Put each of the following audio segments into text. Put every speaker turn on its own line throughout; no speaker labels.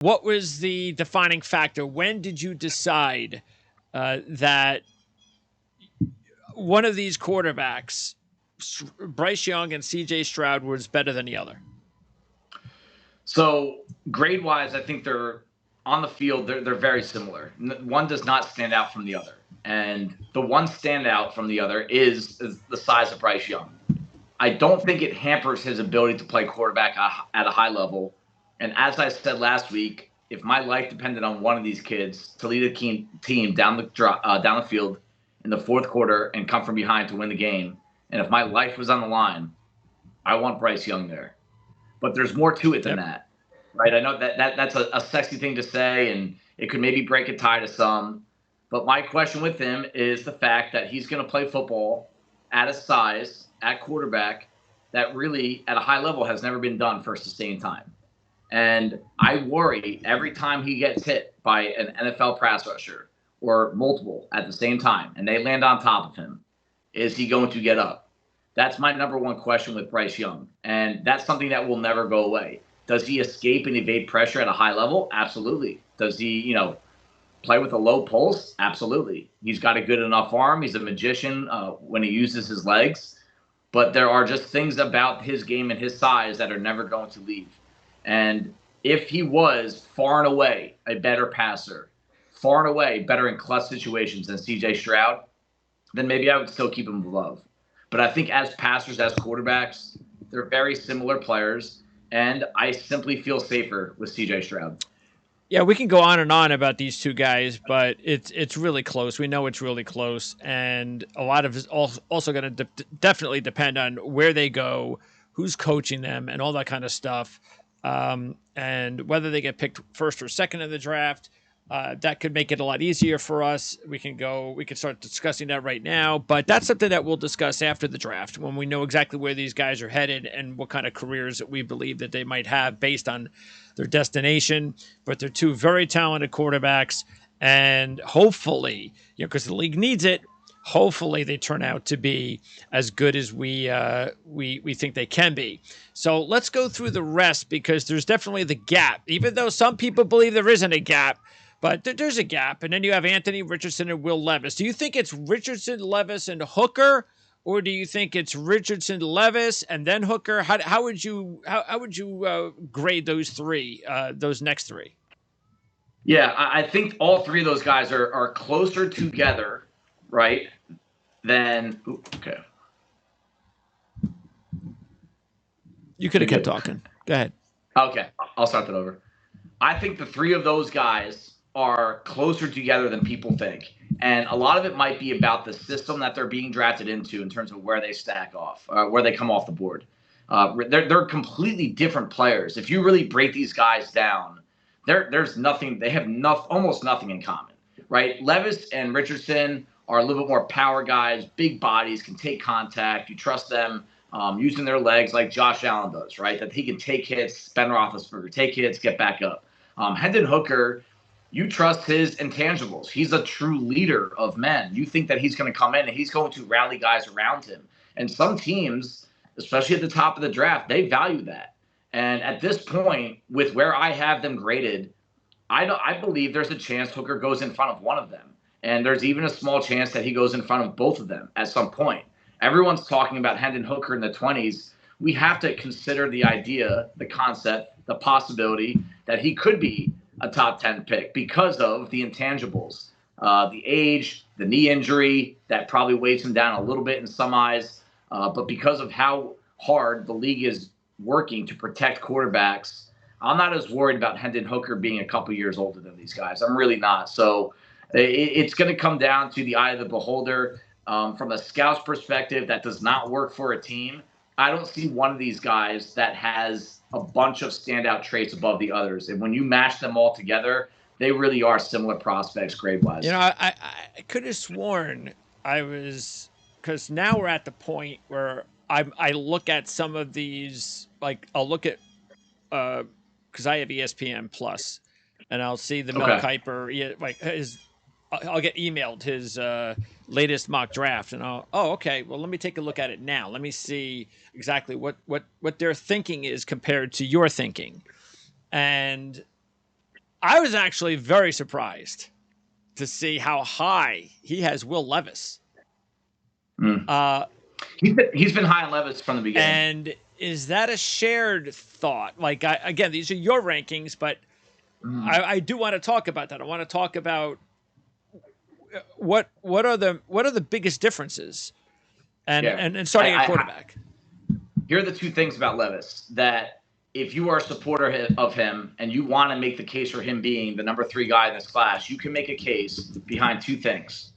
What was the defining factor? When did you decide that one of these quarterbacks, Bryce Young and C.J. Stroud, was better than the other?
So grade wise, I think they're on the field. They're very similar. One does not stand out from the other, and the one standout from the other is the size of Bryce Young. I don't think it hampers his ability to play quarterback at a high level. And as I said last week, if my life depended on one of these kids to lead a team down the field in the fourth quarter and come from behind to win the game, and if my life was on the line, I want Bryce Young there. But there's more to it than that, right? I know that's a sexy thing to say, and it could maybe break a tie to some. But my question with him is the fact that he's going to play football at a size, at quarterback, that really, at a high level, has never been done for a sustained time. And I worry every time he gets hit by an NFL pass rusher or multiple at the same time, and they land on top of him, is he going to get up? That's my number one question with Bryce Young. And that's something that will never go away. Does he escape and evade pressure at a high level? Absolutely. Does he, play with a low pulse? Absolutely. He's got a good enough arm. He's a magician when he uses his legs. But there are just things about his game and his size that are never going to leave. And if he was far and away a better passer, far and away better in clutch situations than C.J. Stroud, then maybe I would still keep him above. But I think as passers, as quarterbacks, they're very similar players, and I simply feel safer with C.J. Stroud.
Yeah, we can go on and on about these two guys, but it's really close. We know it's really close, and a lot of it's also going to definitely depend on where they go, who's coaching them, and all that kind of stuff, and whether they get picked first or second in the draft. That could make it a lot easier for us. We can start discussing that right now, but that's something that we'll discuss after the draft when we know exactly where these guys are headed and what kind of careers that we believe that they might have based on their destination. But they're two very talented quarterbacks, and hopefully, because the league needs it, hopefully they turn out to be as good as we think they can be. So let's go through the rest, because there's definitely the gap, even though some people believe there isn't a gap. But there's a gap. And then you have Anthony Richardson and Will Levis. Do you think it's Richardson, Levis, and Hooker? Or do you think it's Richardson, Levis, and then Hooker? How would you grade those three, those next three?
Yeah, I think all three of those guys are closer together, right, than okay.
You could have kept talking. Go ahead.
Okay, I'll start that over. I think the three of those guys are closer together than people think. And a lot of it might be about the system that they're being drafted into in terms of where they stack off, where they come off the board. They're completely different players. If you really break these guys down, there's nothing. They have almost nothing in common, right? Levis and Richardson are a little bit more power guys, big bodies, can take contact. You trust them using their legs like Josh Allen does, right? That he can take hits, Ben Roethlisberger, take hits, get back up. Hendon Hooker, you trust his intangibles. He's a true leader of men. You think that he's going to come in and he's going to rally guys around him. And some teams, especially at the top of the draft, they value that. And at this point, with where I have them graded, I believe there's a chance Hooker goes in front of one of them. And there's even a small chance that he goes in front of both of them at some point. Everyone's talking about Hendon Hooker in the 20s. We have to consider the idea, the concept, the possibility that he could be a top 10 pick because of the intangibles, the age, the knee injury that probably weighs him down a little bit in some eyes. But because of how hard the league is working to protect quarterbacks, I'm not as worried about Hendon Hooker being a couple years older than these guys. I'm really not. So it's going to come down to the eye of the beholder. From a scout's perspective, that does not work for a team. I don't see one of these guys that has a bunch of standout traits above the others. And when you mash them all together, they really are similar prospects grade-wise.
I could have sworn because now we're at the point where I look at some of these, like I'll look at, because I have ESPN Plus, and I'll see the Mel Kiper, I'll get emailed his latest mock draft, and okay, well, let me take a look at it now. Let me see exactly what their thinking is compared to your thinking. And I was actually very surprised to see how high he has Will Levis.
He's been high on Levis from the beginning.
And is that a shared thought? Like, again, these are your rankings, but I do want to talk about that. I want to talk about what are the biggest differences, and starting at quarterback.
Here are the two things about Levis that if you are a supporter of him and you want to make the case for him being the number 3 guy in this class, you can make a case behind two things.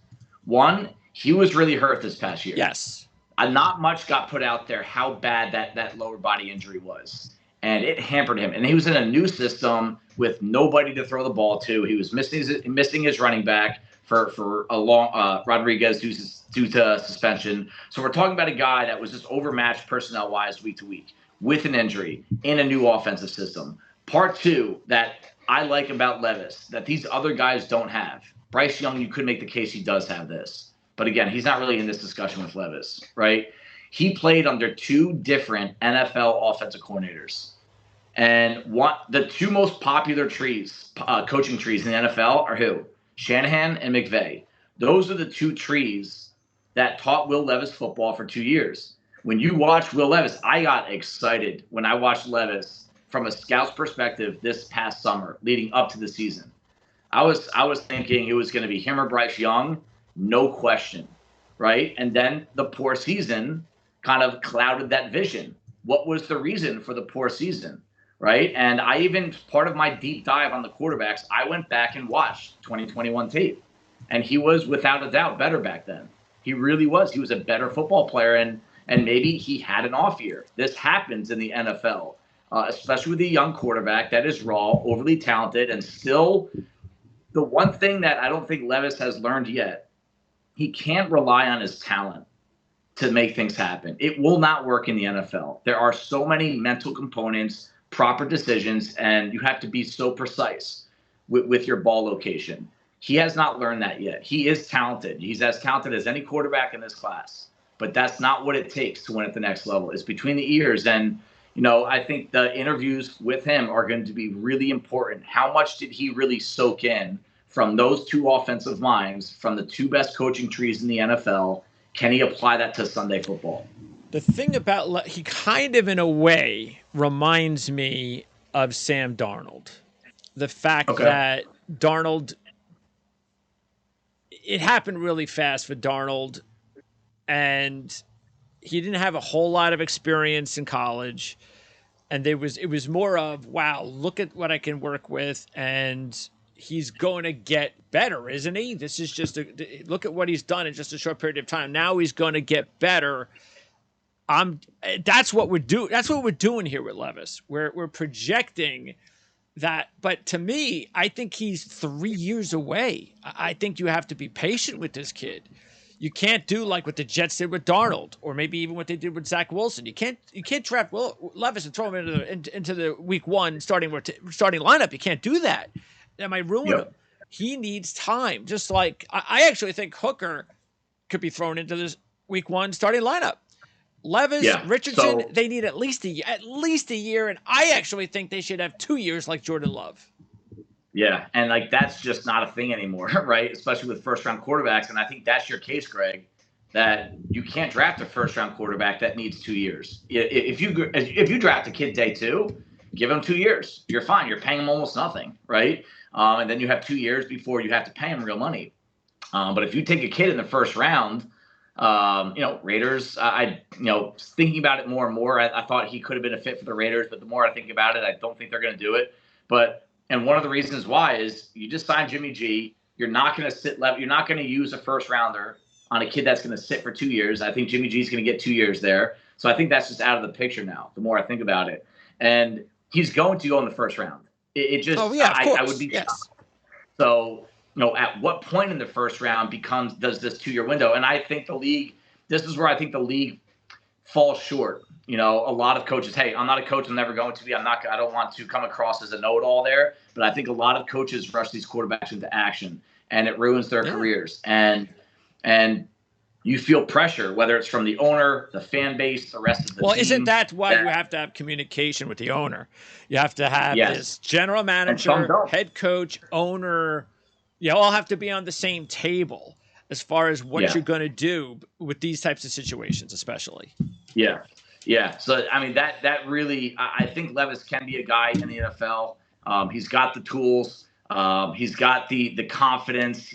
One, he was really hurt this past year.
Yes.
Not much got put out there how bad that lower body injury was. And it hampered him. And he was in a new system with nobody to throw the ball to. He was missing his running back for a long Rodriguez due to suspension. So we're talking about a guy that was just overmatched personnel-wise week to week with an injury in a new offensive system. Part two that I like about Levis that these other guys don't have. Bryce Young, you could make the case he does have this. But again, he's not really in this discussion with Levis, right? He played under 2 different NFL offensive coordinators. And the 2 most popular coaching trees in the NFL are who? Shanahan and McVay. Those are the 2 trees that taught Will Levis football for 2 years. When you watch Will Levis, I got excited when I watched Levis from a scout's perspective this past summer leading up to the season. I was thinking it was going to be him or Bryce Young, no question, right? And then the poor season kind of clouded that vision. What was the reason for the poor season, right? And I even, part of my deep dive on the quarterbacks, I went back and watched 2021 tape. And he was, without a doubt, better back then. He really was. He was a better football player, and maybe he had an off year. This happens in the NFL, especially with a young quarterback that is raw, overly talented, and still the one thing that I don't think Levis has learned yet, he can't rely on his talent to make things happen. It will not work in the NFL. There are so many mental components, proper decisions, and you have to be so precise with your ball location. He has not learned that yet. He is talented. He's as talented as any quarterback in this class. But that's not what it takes to win at the next level. It's between the ears. And, I think the interviews with him are going to be really important. How much did he really soak in from those 2 offensive minds, from the 2 best coaching trees in the NFL? Can he apply that to Sunday football?
The thing about he kind of, in a way, reminds me of Sam Darnold. The fact that Darnold, it happened really fast for Darnold, and he didn't have a whole lot of experience in college. And it was more of, wow, look at what I can work with, and he's going to get better, isn't he? This is just look at what he's done in just a short period of time. Now he's going to get better. That's what we're doing. That's what we're doing here with Levis. We're projecting that, but to me, I think he's 3 years away. I think you have to be patient with this kid. You can't do like what the Jets did with Darnold, or maybe even what they did with Zach Wilson. You can't draft Levis and throw him into the week 1 starting lineup. You can't do that. That might ruin him. He needs time. Just like I actually think Hooker could be thrown into this week 1 starting lineup. Levis, Richardson, they need at least a year, and I actually think they should have 2 years like Jordan Love.
Yeah, and that's just not a thing anymore, right? Especially with first-round quarterbacks, and I think that's your case, Greg, that you can't draft a first-round quarterback that needs 2 years. If you draft a kid day 2, give him 2 years. You're fine. You're paying him almost nothing, right? And then you have 2 years before you have to pay him real money. But if you take a kid in the first round, Raiders, thinking about it more and more, I thought he could have been a fit for the Raiders, but the more I think about it, I don't think they're going to do it. And one of the reasons why is you just signed Jimmy G. You're not going to you're not going to use a first rounder on a kid that's going to sit for 2 years. I think Jimmy G is going to get 2 years there. So I think that's just out of the picture now, the more I think about it. And he's going to go in the first round. I would be shocked. So, at what point in the first round does this 2 year window? And I think this is where I think the league falls short. A lot of coaches, hey, I'm not a coach. I'm never going to be. I don't want to come across as a know-it-all there. But I think a lot of coaches rush these quarterbacks into action, and it ruins their careers. And you feel pressure, whether it's from the owner, the fan base, the rest of the team.
Isn't that why you have to have communication with the owner? You have to have this general manager, head coach, owner. You all have to be on the same table as far as what you're going to do with these types of situations, especially.
Yeah. Yeah. So, I mean, that really, I think Levis can be a guy in the NFL. He's got the tools. He's got the confidence.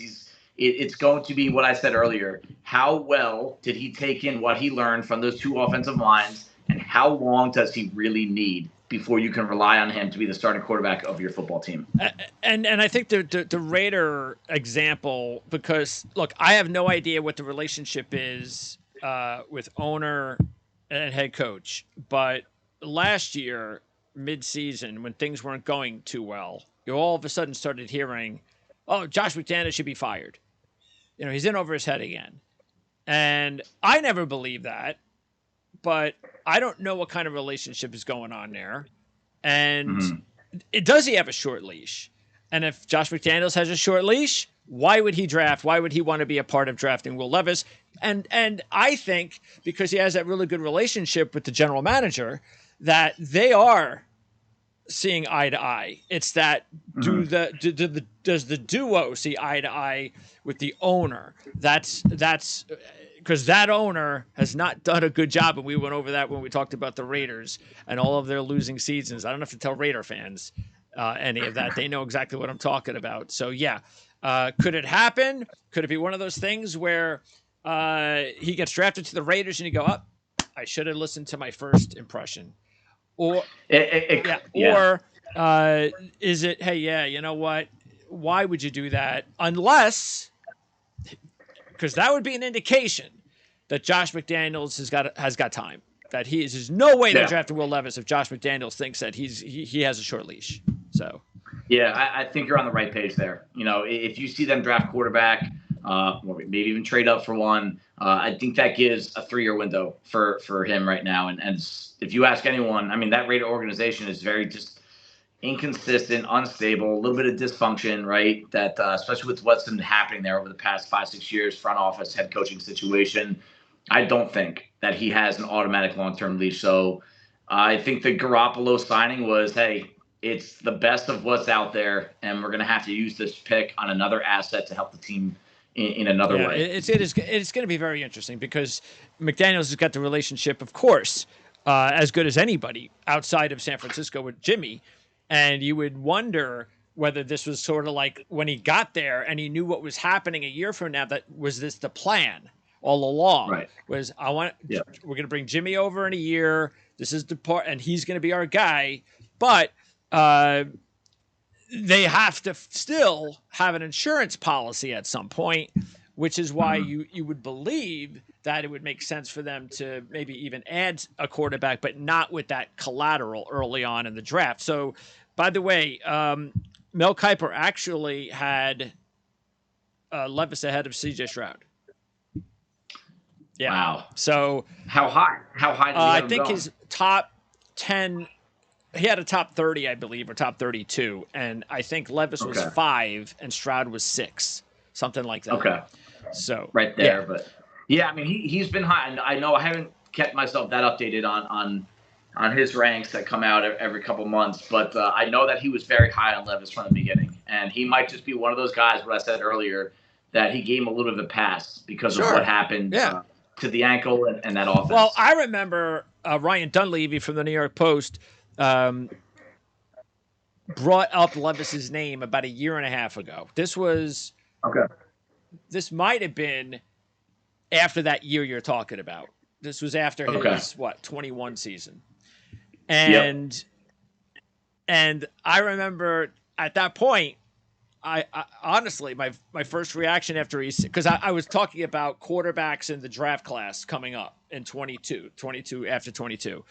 It's going to be what I said earlier. How well did he take in what he learned from those two offensive lines, and how long does he really need before you can rely on him to be the starting quarterback of your football team?
And I think the Raider example, because look, I have no idea what the relationship is with owner and head coach, but last year mid-season when things weren't going too well, you all of a sudden started hearing, "Oh, Josh McDaniels should be fired. He's in over his head again." And I never believed that, but I don't know what kind of relationship is going on there. And does he have a short leash? And if Josh McDaniels has a short leash, why would he draft? Why would he want to be a part of drafting Will Levis? And I think because he has that really good relationship with the general manager, that they are seeing eye to eye. It's that does the duo see eye to eye with the owner? That's because that owner has not done a good job, and we went over that when we talked about the Raiders and all of their losing seasons. I don't have to tell Raider fans any of that. They know exactly what I'm talking about. So yeah, could it happen? Could it be one of those things where he gets drafted to the Raiders and you go, "Oh, I should have listened to my first impression"? Or is it, "Hey, yeah, you know what? Why would you do that?" Unless, because that would be an indication that Josh McDaniels has got time. That there's no way they're drafting Will Levis if Josh McDaniels thinks that he has a short leash. So,
yeah, I think you're on the right page there. If you see them draft quarterback, or maybe even trade up for one, I think that gives a 3-year window for him right now. And if you ask anyone, I mean, that Raider organization is very just inconsistent, unstable, a little bit of dysfunction, right? That especially with what's been happening there over the past 5-6 years, front office, head coaching situation, I don't think that he has an automatic long-term leash. So I think the Garoppolo signing was, hey, it's the best of what's out there, and we're going to have to use this pick on another asset to help the team in another way.
It's going to be very interesting because McDaniels has got the relationship, of course, as good as anybody outside of San Francisco with Jimmy. And you would wonder whether this was sort of like when he got there and he knew what was happening a year from now, that was this the plan all along?
Right.
Was we're going to bring Jimmy over in a year. This is the part, and he's going to be our guy. But they have to still have an insurance policy at some point, which is why you would believe that it would make sense for them to maybe even add a quarterback, but not with that collateral early on in the draft. So, by the way, Mel Kiper actually had Levis ahead of C.J. Stroud. Yeah.
Wow.
So
how high? How high did he have
I think
him
his top 10. He had a top 30, I believe, or top 32, and I think Levis was 5 and Stroud was 6, something like that.
Okay.
So
right there, but I mean, he's been high. I know I haven't kept myself that updated on his ranks that come out every couple months, but I know that he was very high on Levis from the beginning, and he might just be one of those guys. What I said earlier, that he gave him a little bit of a pass because of what happened to the ankle and that offense.
Well, I remember Ryan Dunleavy from the New York Post brought up Levis's name about 1.5 years ago. This was This might have been after that year you're talking about. This was after his 21 season, and I remember at that point, I honestly my first reaction after because I was talking about quarterbacks in the draft class coming up in 22 after 22.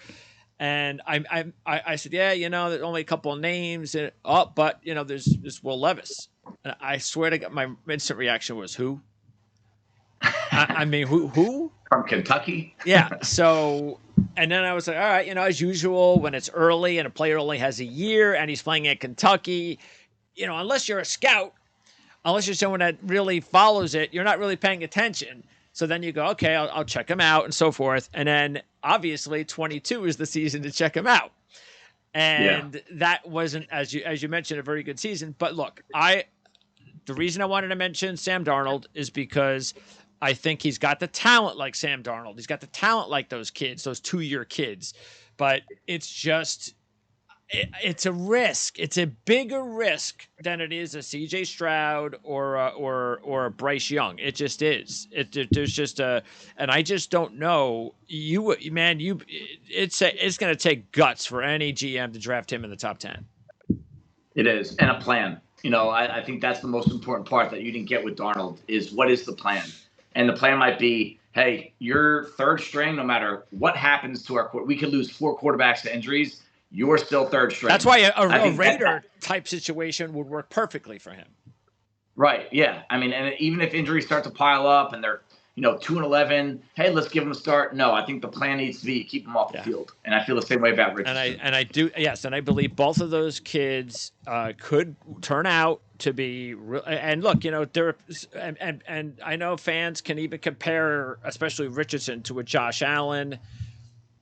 And I said, there's only a couple of names. But, there's Will Levis. And I swear to God, my instant reaction was, who? I mean, who?
From Kentucky?
Yeah. So, and then I was like, all right, as usual, when it's early and a player only has a year and he's playing at Kentucky, unless you're a scout, unless you're someone that really follows it, you're not really paying attention. So then you go, okay, I'll check him out and so forth. And then obviously 22 is the season to check him out. And that wasn't, as you mentioned, a very good season. But look, the reason I wanted to mention Sam Darnold is because I think he's got the talent like Sam Darnold. He's got the talent like those kids, those 2-year kids. But it's just, it's a risk. It's a bigger risk than it is a CJ Stroud or a Bryce Young. It just is. There's just and I just don't know. It's going to take guts for any GM to draft him in the top 10.
It is, and a plan. I think that's the most important part that you didn't get with Darnold is what is the plan? And the plan might be, hey, you're third string, no matter what happens to we could lose 4 quarterbacks to injuries. You're still third string.
That's why a Raider type situation would work perfectly for him.
Right. Yeah. I mean, and even if injuries start to pile up and they're 2-11, hey, let's give them a start. No, I think the plan needs to be keep them off the field, and I feel the same way about Richardson.
And I do, yes, and I believe both of those kids could turn out to be real. And look, there and I know fans can even compare, especially Richardson, to a Josh Allen.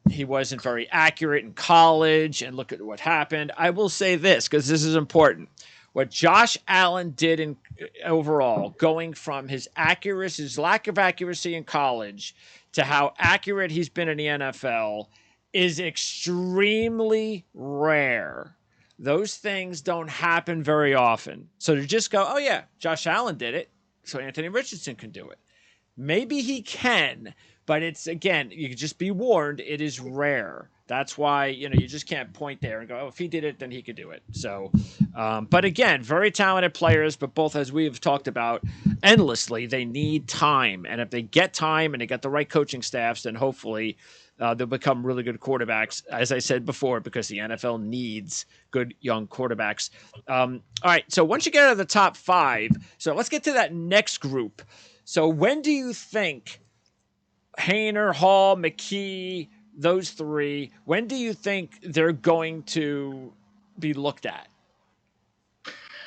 He wasn't very accurate in college, and look at what happened. I will say this because this is important. What Josh Allen did in overall, going from his lack of accuracy in college to how accurate he's been in the NFL, is extremely rare. Those things don't happen very often. So to just go, oh yeah, Josh Allen did it, so Anthony Richardson can do it. Maybe he can, but it's, again, you can just be warned, it is rare. That's why, you just can't point there and go, oh, if he did it, then he could do it. So, but again, very talented players, but both, as we've talked about endlessly, they need time. And if they get time and they get the right coaching staffs, then hopefully they'll become really good quarterbacks, as I said before, because the NFL needs good young quarterbacks. All right, so once you get out of the top 5, so let's get to that next group. So when do you think Haener, Hall, McKee, those 3, when do you think they're going to be looked at?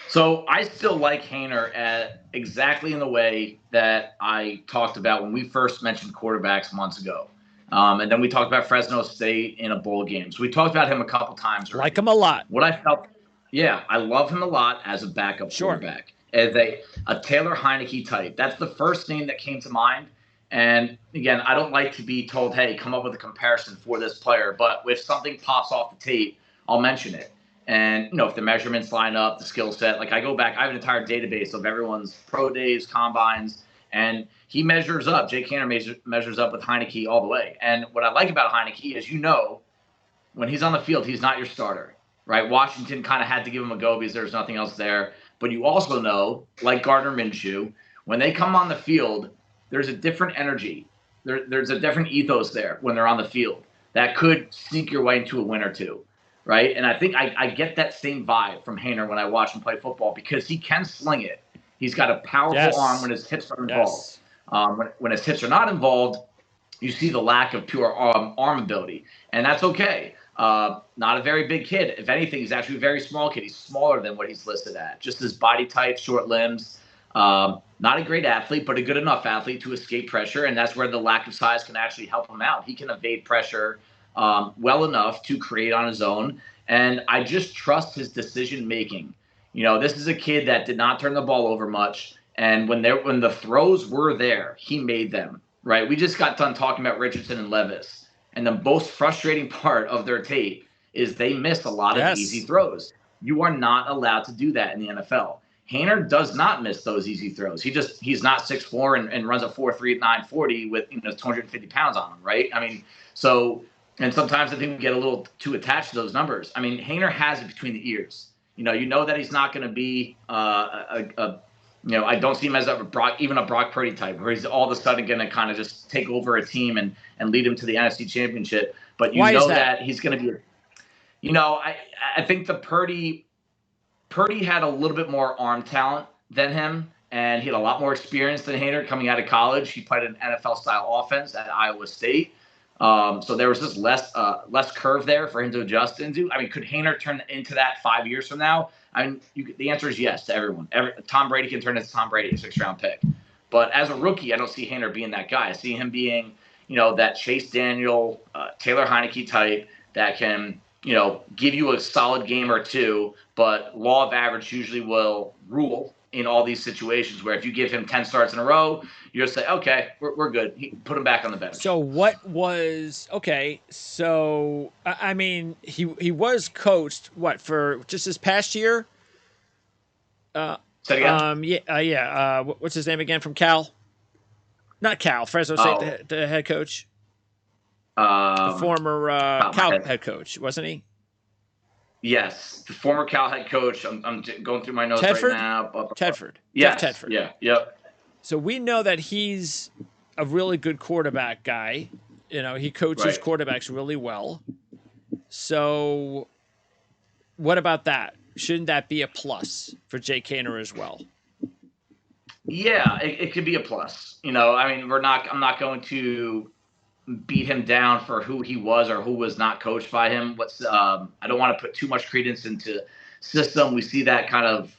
So I still like Haener at exactly in the way that I talked about when we first mentioned quarterbacks months ago. And then we talked about Fresno State in a bowl game. So we talked about him a couple times already.
Like him a lot.
What I felt, I love him a lot as a backup quarterback. As a Taylor Heineke type. That's the first name that came to mind. And again, I don't like to be told, hey, come up with a comparison for this player. But if something pops off the tape, I'll mention it. And, if the measurements line up, the skill set, like I go back, I have an entire database of everyone's pro days, combines, and he measures up. Jake Haener measures up with Heineke all the way. And what I like about Heineke is, when he's on the field, he's not your starter, right? Washington kind of had to give him a go because there's nothing else there. But you also know, like Gardner Minshew, when they come on the field, there's a different energy. There's a different ethos there when they're on the field that could sneak your way into a win or two, right? And I think I get that same vibe from Haener when I watch him play football because he can sling it. He's got a powerful arm when his hips are involved. When his hips are not involved, you see the lack of pure arm ability, and that's okay. Not a very big kid. If anything, he's actually a very small kid. He's smaller than what he's listed at. Just his body type, short limbs. Not a great athlete, but a good enough athlete to escape pressure, and that's where the lack of size can actually help him out. He can evade pressure well enough to create on his own, and I just trust his decision-making. This is a kid that did not turn the ball over much, and when the throws were there, he made them, right? We just got done talking about Richardson and Levis, and the most frustrating part of their tape is they miss a lot of easy throws. You are not allowed to do that in the NFL. Haener does not miss those easy throws. He's not 6'4" and runs a 4.3 at 940 with 250 pounds on him, right? I mean, and sometimes I think we get a little too attached to those numbers. I mean, Haener has it between the ears. You know that he's not going to be I don't see him as even a Brock Purdy type, where he's all of a sudden going to kind of just take over a team and lead him to the NFC Championship. But
Why is that?
He's going to be, I think the Purdy had a little bit more arm talent than him, and he had a lot more experience than Haener coming out of college. He played an NFL-style offense at Iowa State. So there was just less curve there for him to adjust into. I mean, could Haener turn into that 5 years from now? I mean, the answer is yes to everyone. Tom Brady can turn into Tom Brady, a 6th-round pick. But as a rookie, I don't see Haener being that guy. I see him being, that Chase Daniel, Taylor Heineke type that can, give you a solid game or two, but law of average usually will rule in all these situations where if you give him 10 starts in a row, you'll say, okay, we're good. Put him back on the bench.
So I mean, he was coached for just this past year?
Say it again?
What's his name again from Cal? Not Cal, Fresno State, the head coach. The former Cal head coach, wasn't he?
Yes, the former Cal head coach. I'm going through my notes right now.
Tedford.
Yes.
Jeff Tedford.
Yeah. Yep.
So we know that he's a really good quarterback guy. He coaches quarterbacks really well. So what about that? Shouldn't that be a plus for Jake Haener as well?
Yeah, it could be a plus. I mean, I'm not going to beat him down for who he was or who was not coached by him. I don't want to put too much credence into system. We see that kind of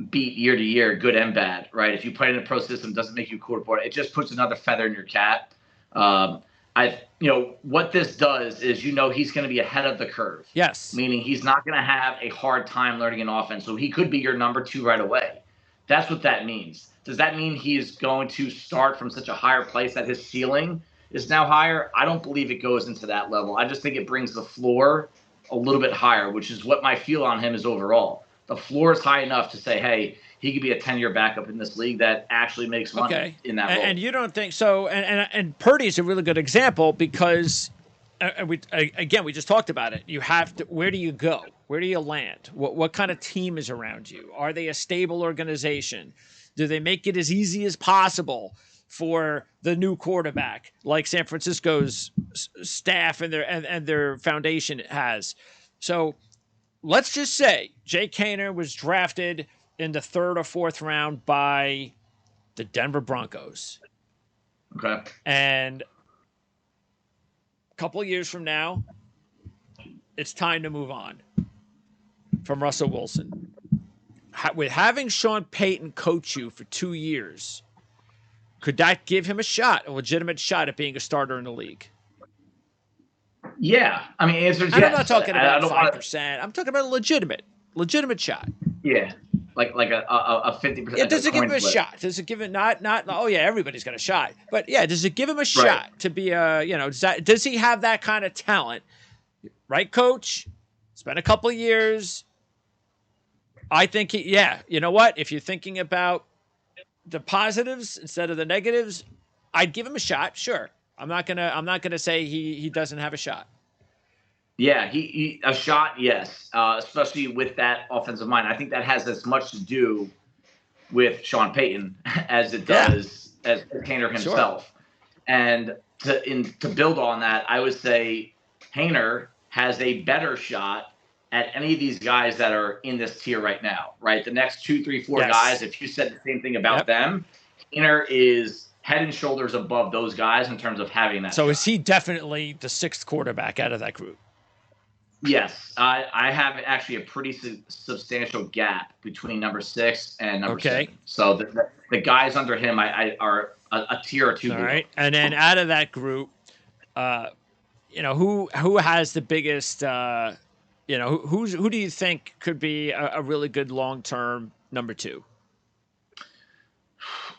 beat year to year, good and bad, right? If you play in a pro system, it doesn't make you a quarterback. It just puts another feather in your cap. What this does is, he's going to be ahead of the curve.
Yes.
Meaning he's not going to have a hard time learning an offense. So he could be your number 2 right away. That's what that means. Does that mean he is going to start from such a higher place that his ceiling is now higher? I don't believe it goes into that level. I just think it brings the floor a little bit higher, which is what my feel on him is overall. The floor is high enough to say, hey, he could be a 10-year backup in this league that actually makes money in that role.
And you don't think so? And Purdy's a really good example because we just talked about it. You have to. Where do you go? Where do you land? What kind of team is around you? Are they a stable organization? Do they make it as easy as possible for the new quarterback, like San Francisco's staff and their foundation has? So let's just say Jake Haener was drafted in the 3rd or 4th round by the Denver Broncos.
Okay.
And a couple of years from now, it's time to move on from Russell Wilson. With having Sean Payton coach you for 2 years, could that give him a legitimate shot at being a starter in the league?
Yeah. I mean, answer is yes.
I'm not talking about 5%. I'm talking about a legitimate shot.
Yeah. Like a 50%.
Yeah, does it give him a shot? Does it give it not everybody's got a shot. But yeah, does it give him a shot to be does he have that kind of talent? Right, coach? Spent a couple of years. I think you know what? If you're thinking about the positives instead of the negatives, I'd give him a shot. Sure. I'm not gonna say he doesn't have a shot.
Yeah, he a shot, yes. Especially with that offensive mind. I think that has as much to do with Sean Payton as it does as Haener himself. Sure. And to build on that, I would say Haener has a better shot at any of these guys that are in this tier right now, right? The next 2, 3, 4 guys, if you said the same thing about them, Haener is head and shoulders above those guys in terms of having that.
So
shot.
Is he definitely the 6th quarterback out of that group?
Yes. I have actually a pretty substantial gap between number 6 and number 7. So the guys under him are a tier or 2.
All right. And then out of that group, who has the biggest who do you think could be a really good long-term number 2?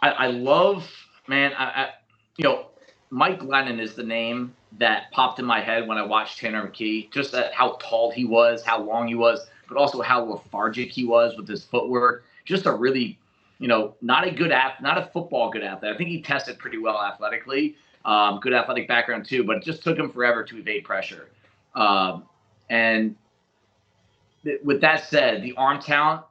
I love, man, Mike Glennon is the name that popped in my head when I watched Tanner McKee, just how tall he was, how long he was, but also how lethargic he was with his footwork. Just a really, not a football good athlete. I think he tested pretty well athletically, good athletic background too, but it just took him forever to evade pressure. And with that said, the arm talent,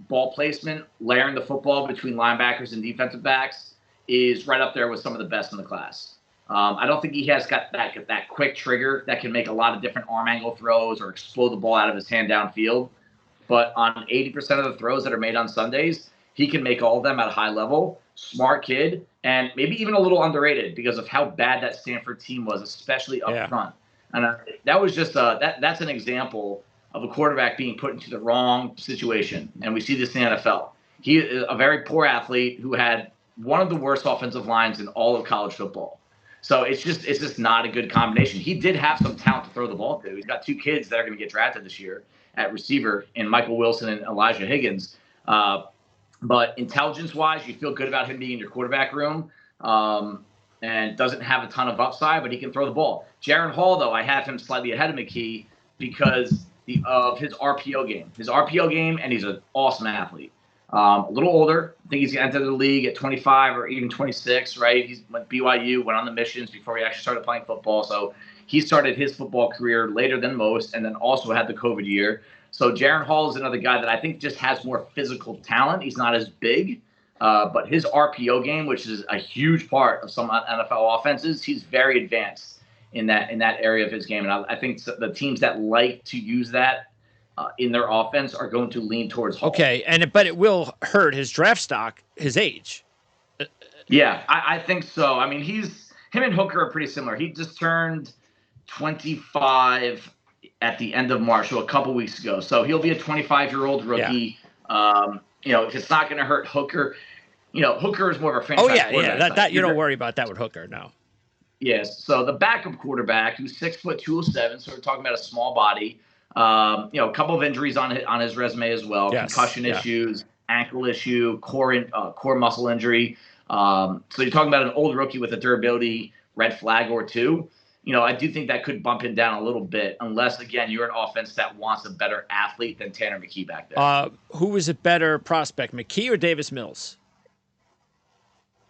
ball placement, layering the football between linebackers and defensive backs is right up there with some of the best in the class. I don't think he has got that quick trigger that can make a lot of different arm angle throws or explode the ball out of his hand downfield. But on 80% of the throws that are made on Sundays, he can make all of them at a high level. Smart kid, and maybe even a little underrated because of how bad that Stanford team was, especially up front. And that was just that's an example of a quarterback being put into the wrong situation. And we see this in the NFL. He is a very poor athlete who had one of the worst offensive lines in all of college football. So it's just not a good combination. He did have some talent to throw the ball to. He's got two kids that are going to get drafted this year at receiver in Michael Wilson and Elijah Higgins. But intelligence-wise, you feel good about him being in your quarterback room, and doesn't have a ton of upside, but he can throw the ball. Jaron Hall, though, I have him slightly ahead of McKee because of his RPO game. And he's an awesome athlete. A little older. I think he's going to enter the league at 25 or even 26, right? He's went BYU, went on the missions before he actually started playing football. So he started his football career later than most, and then also had the COVID year. So Jaron Hall is another guy that I think just has more physical talent. He's not as big, but his RPO game, which is a huge part of some NFL offenses, he's very advanced in that area of his game. And I think the teams that like to use that in their offense are going to lean towards Hall.
Okay, but it will hurt his draft stock, his age.
Yeah, I think so. I mean, him and Hooker are pretty similar. He just turned 25 at the end of March, so a couple weeks ago. So he'll be a 25-year-old rookie. Yeah. If it's not going to hurt Hooker, Hooker is more of a franchise quarterback.
That you don't worry about that with Hooker, no.
Yes. So the backup quarterback, who's 6'2", 207, so we're talking about a small body. A couple of injuries on his resume as well. Yes. Concussion issues, ankle issue, core muscle injury. So you're talking about an old rookie with a durability red flag or two. I do think that could bump him down a little bit, unless, again, you're an offense that wants a better athlete than Tanner McKee back there.
Who is a better prospect, McKee or Davis Mills?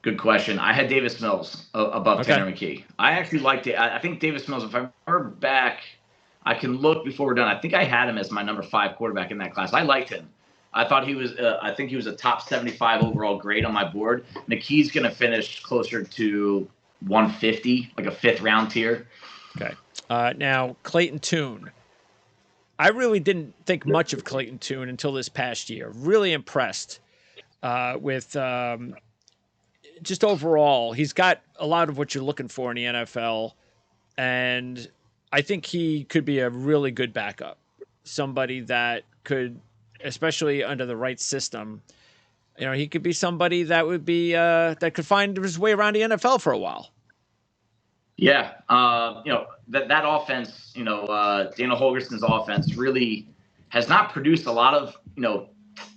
Good question. I had Davis Mills above Tanner McKee. I actually liked it. I think Davis Mills, if I remember back, I can look before we're done. I think I had him as my number 5 quarterback in that class. I liked him. I thought he was. I think he was a top 75 overall grade on my board. McKee's going to finish closer to 150, like a 5th round tier.
Okay. Now Clayton Tune. I really didn't think much of Clayton Tune until this past year. Really impressed with just overall. He's got a lot of what you're looking for in the NFL, and I think he could be a really good backup. Somebody that could, especially under the right system, he could be somebody that would be that could find his way around the NFL for a while.
Yeah, that offense, Dana Holgerson's offense really has not produced a lot of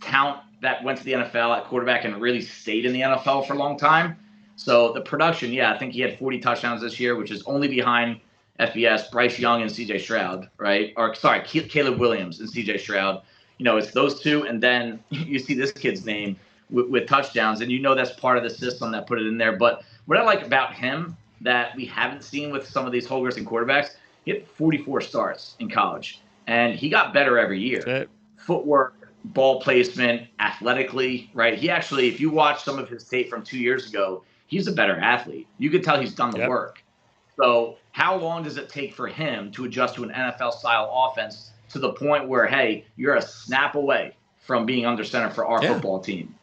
talent that went to the NFL at quarterback and really stayed in the NFL for a long time. So the production, I think he had 40 touchdowns this year, which is only behind FBS, Bryce Young and C.J. Stroud, right? Or sorry, Caleb Williams and C.J. Stroud. It's those two, and then you see this kid's name with touchdowns, and that's part of the system that put it in there. But what I like about him that we haven't seen with some of these Holgerson quarterbacks, he had 44 starts in college, and he got better every year. Footwork, ball placement, athletically, right? He actually, if you watch some of his tape from 2 years ago, he's a better athlete. You could tell he's done the work. So how long does it take for him to adjust to an NFL-style offense to the point where, hey, you're a snap away from being under center for our football team?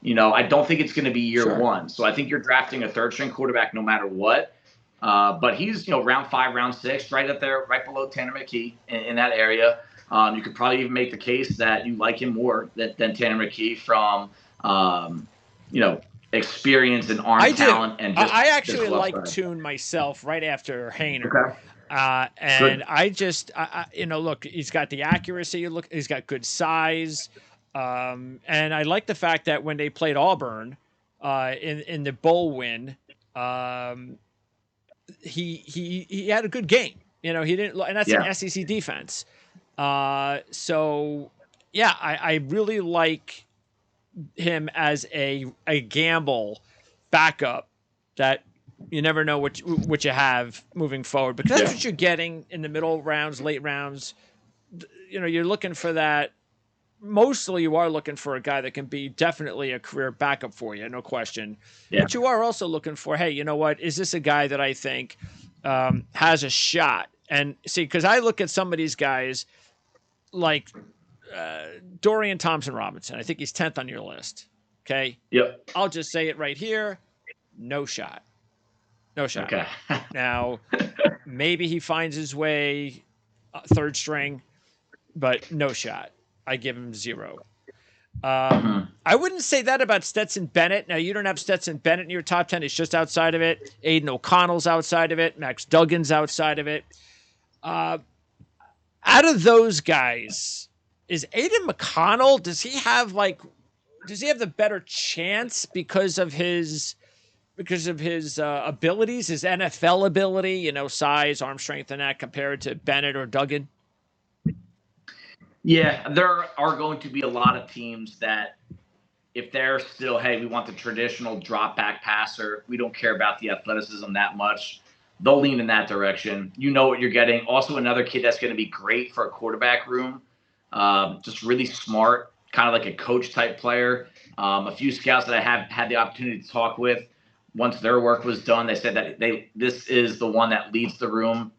I don't think it's going to be year one. So I think you're drafting a third-string quarterback no matter what. But he's, round 5, round 6, right up there, right below Tanner McKee in that area. You could probably even make the case that you like him more than Tanner McKee from, experience and arm talent. And
I actually like Tune myself right after Hainer.
Okay.
And I just, look, he's got the accuracy. He's got good size. And I like the fact that when they played Auburn in the bowl win, he had a good game. He didn't, and that's an SEC defense. I really like him as a gamble backup that you never know what you have moving forward, because that's what you're getting in the middle rounds, late rounds. You're looking for that. Mostly you are looking for a guy that can be definitely a career backup for you, no question. Yeah. But you are also looking for, hey, you know what? Is this a guy that I think has a shot? And see, because I look at some of these guys like Dorian Thompson-Robinson. I think he's 10th on your list. Okay?
Yep.
I'll just say it right here. No shot. No shot.
Okay.
Now, maybe he finds his way third string, but no shot. I give him 0. I wouldn't say that about Stetson Bennett. Now, you don't have Stetson Bennett in your top 10. He's just outside of it. Aiden O'Connell's outside of it. Max Duggan's outside of it. Out of those guys, is Aiden McConnell, does he have the better chance because of his abilities, his NFL ability, size, arm strength, and that compared to Bennett or Duggan?
Yeah, there are going to be a lot of teams that, if they're still, hey, we want the traditional drop back passer, we don't care about the athleticism that much, they'll lean in that direction. You know what you're getting. Also, another kid that's going to be great for a quarterback room, just really smart, kind of like a coach type player. A few scouts that I have had the opportunity to talk with, once their work was done, they said that this is the one that leads the room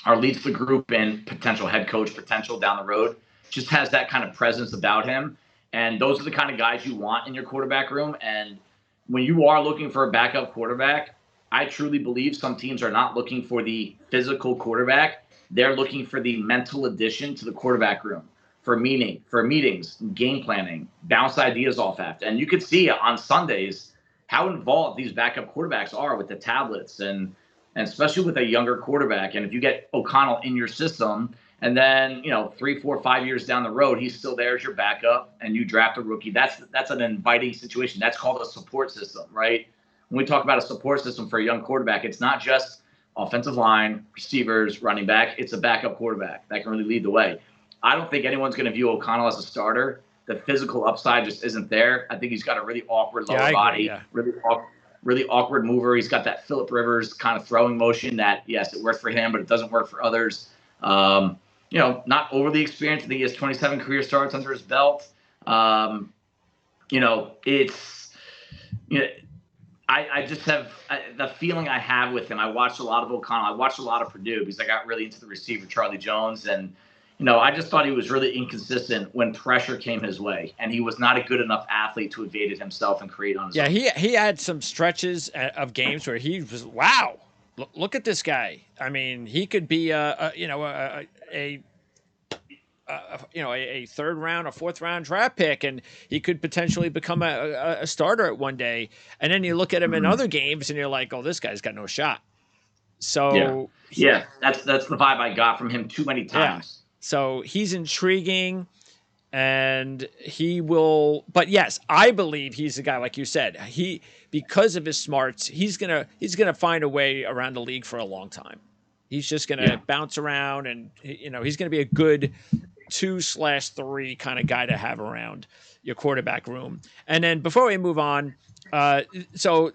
or leads the group in potential head coach potential down the road. Just has that kind of presence about him. And those are the kind of guys you want in your quarterback room. And when you are looking for a backup quarterback, I truly believe some teams are not looking for the physical quarterback. They're looking for the mental addition to the quarterback room for meetings, game planning, bounce ideas off after. And you could see on Sundays how involved these backup quarterbacks are with the tablets and especially with a younger quarterback. And if you get O'Connell in your system, and then, 3, 4, 5 years down the road, he's still there as your backup, and you draft a rookie. That's an inviting situation. That's called a support system, right? When we talk about a support system for a young quarterback, it's not just offensive line, receivers, running back. It's a backup quarterback that can really lead the way. I don't think anyone's going to view O'Connell as a starter. The physical upside just isn't there. I think he's got a really awkward lower body, really awkward mover. He's got that Phillip Rivers kind of throwing motion that, yes, it works for him, but it doesn't work for others. Not overly experienced. I think he has 27 career starts under his belt. I just have the feeling I have with him. I watched a lot of O'Connell. I watched a lot of Purdue because I got really into the receiver, Charlie Jones. And, I just thought he was really inconsistent when pressure came his way. And he was not a good enough athlete to evade it himself and create on his own.
He had some stretches of games where he was, wow. Look at this guy. I mean, he could be a third round, a fourth round draft pick, and he could potentially become a starter at one day. And then you look at him in other games, and you're like, oh, this guy's got no shot. So
yeah, that's the vibe I got from him too many times.
Yeah. So he's intriguing. And he will, but yes, I believe he's a guy, like you said, because of his smarts, he's gonna find a way around the league for a long time. He's just gonna bounce around, and he's gonna be a good 2/3 kind of guy to have around your quarterback room. And then before we move on, so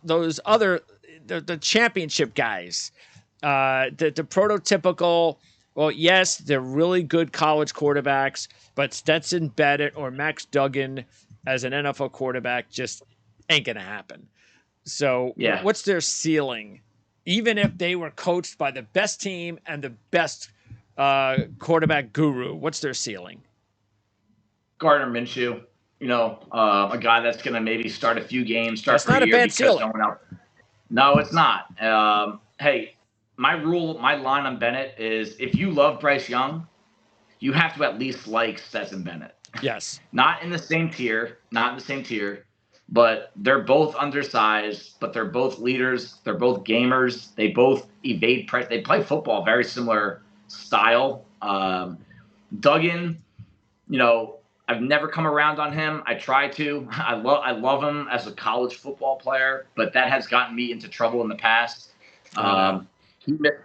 those other the championship guys, the prototypical. Well, yes, they're really good college quarterbacks, but Stetson Bennett or Max Duggan as an NFL quarterback just ain't going to happen. So what's their ceiling? Even if they were coached by the best team and the best quarterback guru, what's their ceiling?
Gardner Minshew, a guy that's going to maybe start a few games,
that's not a bad ceiling.
No, it's not. Hey, my line on Bennett is if you love Bryce Young, you have to at least like Stetson Bennett.
Yes.
Not in the same tier, but they're both undersized, but they're both leaders. They're both gamers. They both evade pressure. They play football very similar style. Duggan, I've never come around on him. I try to. I love him as a college football player, but that has gotten me into trouble in the past.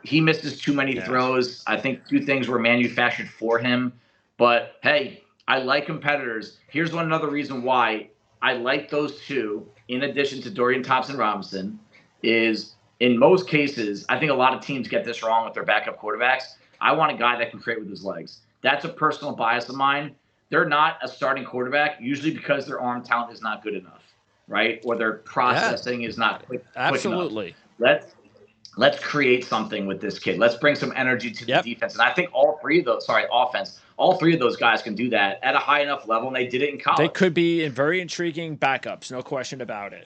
He misses too many throws. I think two things were manufactured for him. But, hey, I like competitors. Here's another reason why I like those two, in addition to Dorian Thompson-Robinson, is in most cases, I think a lot of teams get this wrong with their backup quarterbacks. I want a guy that can create with his legs. That's a personal bias of mine. They're not a starting quarterback, usually because their arm talent is not good enough, right? Or their processing is not quick
Absolutely.
enough. Let's create something with this kid. Let's bring some energy to the defense. And I think all three of those guys can do that at a high enough level, and they did it in college.
They could be very intriguing backups, no question about it.